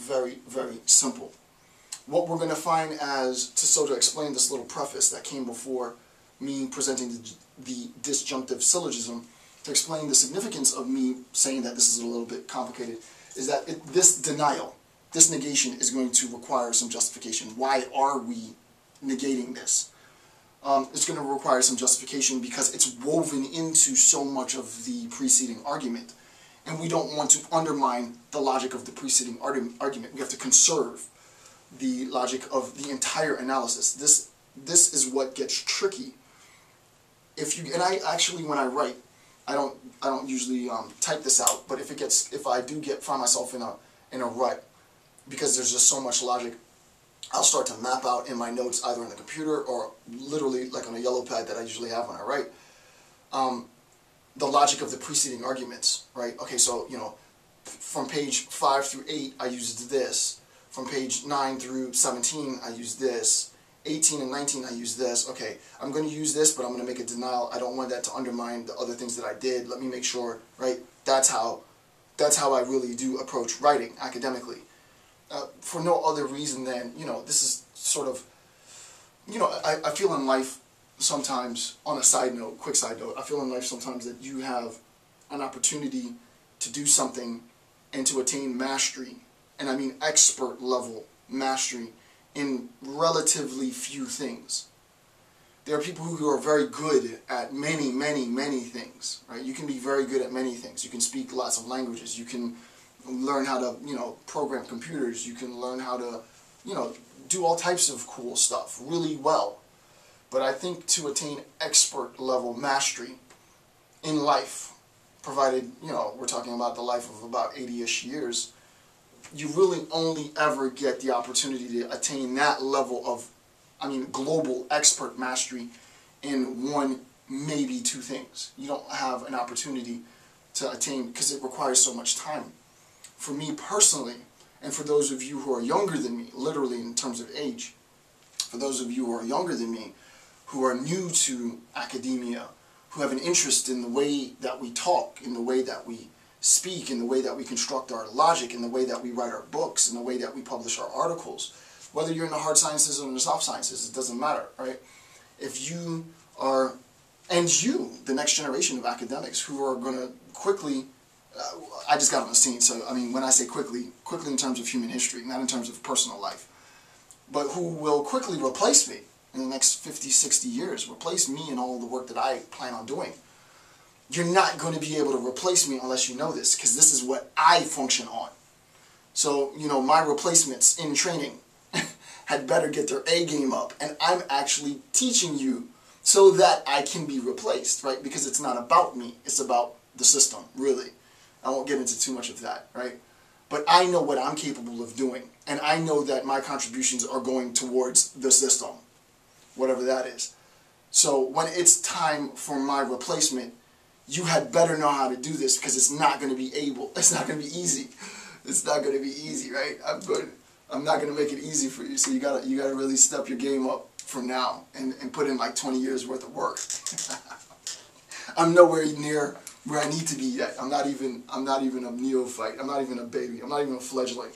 very, very simple. What we're going to find to explain this little preface that came before me presenting the disjunctive syllogism, to explain the significance of me saying that this is a little bit complicated, is that this denial, this negation is going to require some justification. Why are we negating this? It's going to require some justification because it's woven into so much of the preceding argument. And we don't want to undermine the logic of the preceding argument. We have to conserve the logic of the entire analysis. This is what gets tricky. And I actually, when I write, I don't usually type this out, but if I do find myself in a rut, because there's just so much logic, I'll start to map out in my notes, either on the computer or literally like on a yellow pad that I usually have when I write, the logic of the preceding arguments, right? Okay, so, from page 5 through 8, I used this. From page 9 through 17, I used this. 18 and 19, I used this. Okay, I'm going to use this, but I'm going to make a denial. I don't want that to undermine the other things that I did. Let me make sure, right? That's how I really do approach writing academically. For no other reason than, this is sort of, I feel in life sometimes, on a side note, quick side note, I feel in life sometimes that you have an opportunity to do something and to attain mastery, and I mean expert level mastery, in relatively few things. There are people who are very good at many, many, many things, right? You can be very good at many things. You can speak lots of languages. You can learn how to, program computers. You can learn how to, do all types of cool stuff really well. But I think to attain expert level mastery in life, provided, we're talking about the life of about 80-ish years, you really only ever get the opportunity to attain that level of, global expert mastery in one, maybe two things. You don't have an opportunity to attain, because it requires so much time. For me personally, and for those of you who are younger than me, literally in terms of age, for those of you who are younger than me, who are new to academia, who have an interest in the way that we talk, in the way that we speak, in the way that we construct our logic, in the way that we write our books, in the way that we publish our articles, whether you're in the hard sciences or in the soft sciences, it doesn't matter, right? If you are, and you, the next generation of academics who are going to quickly, I just got on the scene, so when I say quickly in terms of human history, not in terms of personal life, but who will quickly replace me in the next 50, 60 years, replace me in all the work that I plan on doing. You're not going to be able to replace me unless you know this, because this is what I function on. So, my replacements in training had better get their A game up, and I'm actually teaching you so that I can be replaced, right? Because it's not about me, it's about the system, really. I won't get into too much of that, right? But I know what I'm capable of doing, and I know that my contributions are going towards the system, whatever that is. So when it's time for my replacement, you had better know how to do this, because it's not going to be it's not going to be easy. It's not going to be easy, right? I'm not going to make it easy for you, so you gotta really step your game up from now and put in like 20 years worth of work. I'm nowhere near where I need to be yet. I'm not even a neophyte. I'm not even a baby. I'm not even a fledgling.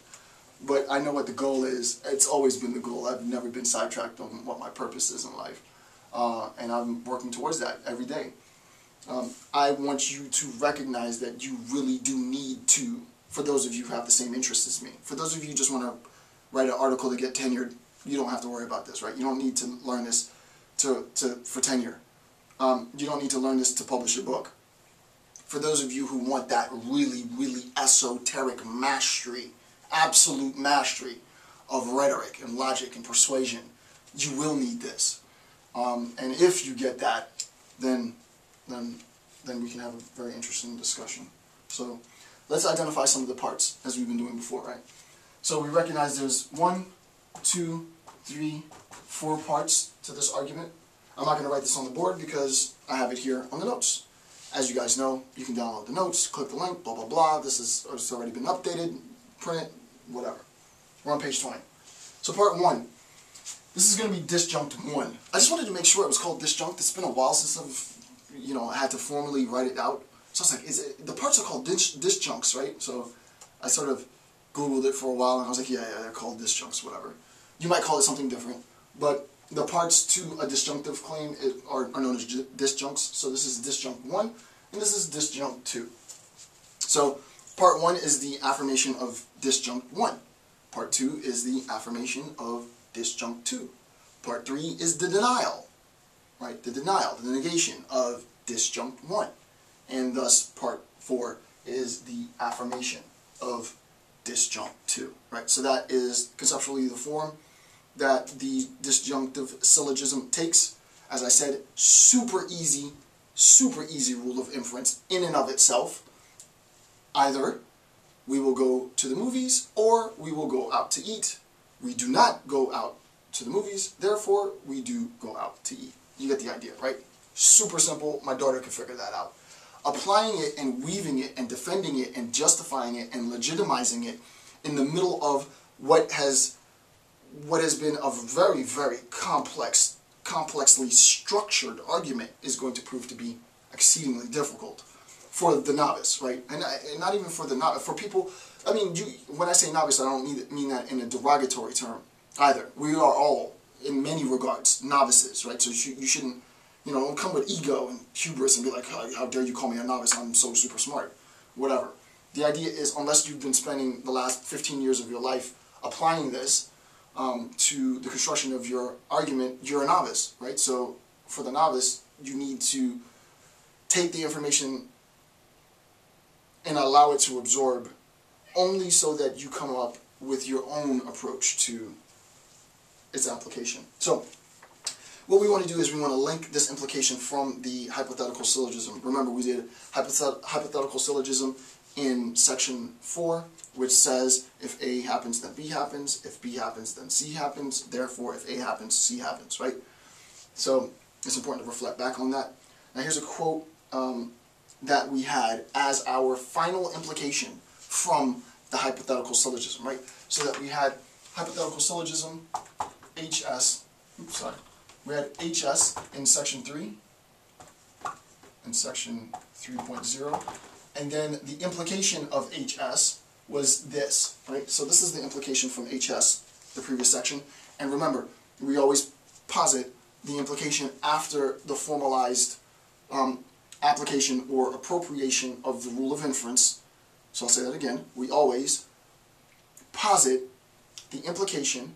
But I know what the goal is. It's always been the goal. I've never been sidetracked on what my purpose is in life. And I'm working towards that every day. I want you to recognize that you really do need to, for those of you who have the same interests as me. For those of you who just want to write an article to get tenured, you don't have to worry about this, right? You don't need to learn this for tenure. You don't need to learn this to publish a book. For those of you who want that really, really esoteric mastery, absolute mastery of rhetoric and logic and persuasion, you will need this. And if you get that, then we can have a very interesting discussion. So let's identify some of the parts, as we've been doing before, right? So we recognize there's 1, 2, 3, 4 parts to this argument. I'm not going to write this on the board because I have it here on the notes. As you guys know, you can download the notes, click the link, blah, blah, blah. It's already been updated, print, whatever. We're on page 20. So part 1. This is going to be disjunct 1. I just wanted to make sure it was called disjunct. It's been a while since I had to formally write it out. So I was like, the parts are called disjuncts, right? So I sort of Googled it for a while, and I was like, yeah, they're called disjuncts, whatever. You might call it something different, but the parts to a disjunctive claim are known as disjuncts. So this is disjunct 1, and this is disjunct 2. So part 1 is the affirmation of disjunct 1. Part 2 is the affirmation of disjunct 2. Part 3 is the denial, right? The denial, the negation of disjunct 1. And thus part 4 is the affirmation of disjunct 2, right? So that is conceptually the form that the disjunctive syllogism takes. As I said, super easy rule of inference in and of itself. Either we will go to the movies or we will go out to eat. We do not go out to the movies, therefore we do go out to eat. You get the idea, right? Super simple. My daughter could figure that out. Applying it and weaving it and defending it and justifying it and legitimizing it in the middle of what has been a very, very complexly structured argument is going to prove to be exceedingly difficult for the novice, right? And not even for the novice, for people. I mean, when I say novice, I don't mean that in a derogatory term either. We are all, in many regards, novices, right? So you shouldn't, don't come with ego and hubris and be like, how dare you call me a novice? I'm so super smart, whatever. The idea is, unless you've been spending the last 15 years of your life applying this to the construction of your argument, you're a novice, right? So for the novice, you need to take the information and allow it to absorb only so that you come up with your own approach to its application. So what we want to do is we want to link this implication from the hypothetical syllogism. Remember, we did hypothetical syllogism in section 4, which says if A happens, then B happens. If B happens, then C happens. Therefore, if A happens, C happens, right? So it's important to reflect back on that. Now here's a quote that we had as our final implication from the hypothetical syllogism, right? So that we had hypothetical syllogism, HS, we had HS in section 3, in section 3.0, and then the implication of HS was this, right? So this is the implication from HS, the previous section, and remember, we always posit the implication after the formalized application or appropriation of the rule of inference. So I'll say that again. We always posit the implication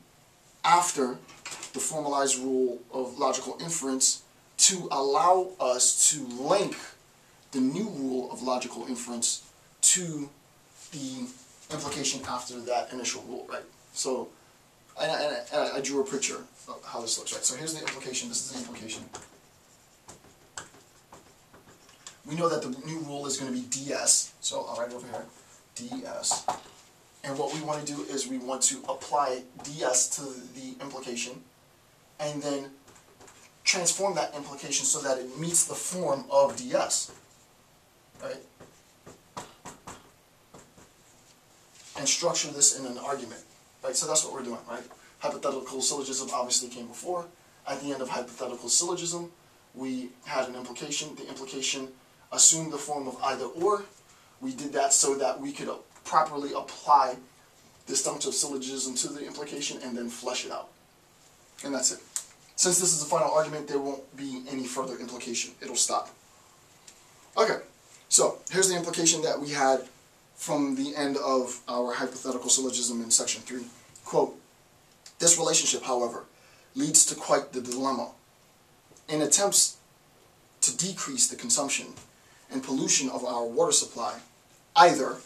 after the formalized rule of logical inference to allow us to link the new rule of logical inference to the implication after that initial rule, right? So I drew a picture of how this looks, right? So here's the implication. This is the implication. We know that the new rule is going to be ds, so I'll write it over here, ds. And what we want to do is we want to apply ds to the implication and then transform that implication so that it meets the form of ds, right? And structure this in an argument, right? So that's what we're doing, right? Hypothetical syllogism obviously came before. At the end of hypothetical syllogism, we had an implication. The implication assumed the form of either or. We did that so that we could properly apply the disjunctive syllogism to the implication and then flesh it out. And that's it. Since this is the final argument, there won't be any further implication. It'll stop. Okay, so here's the implication that we had from the end of our hypothetical syllogism in section 3. Quote, this relationship, however, leads to quite the dilemma. In attempts to decrease the consumption and pollution of our water supply, either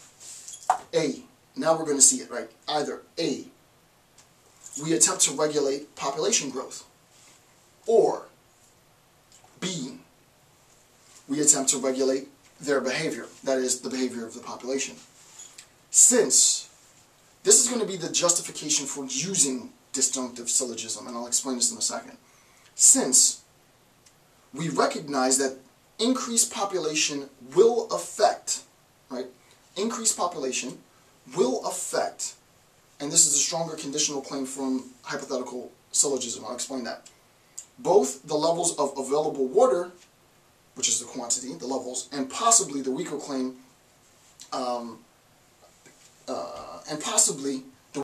A, now we're going to see it, right? Either A, we attempt to regulate population growth, or B, we attempt to regulate their behavior, that is, the behavior of the population. Since this is going to be the justification for using disjunctive syllogism, and I'll explain this in a second. Since we recognize that increased population will affect, right? Increased population will affect, and this is a stronger conditional claim from hypothetical syllogism, I'll explain that. Both the levels of available water, which is the quantity, the levels, and possibly the weaker claim, and possibly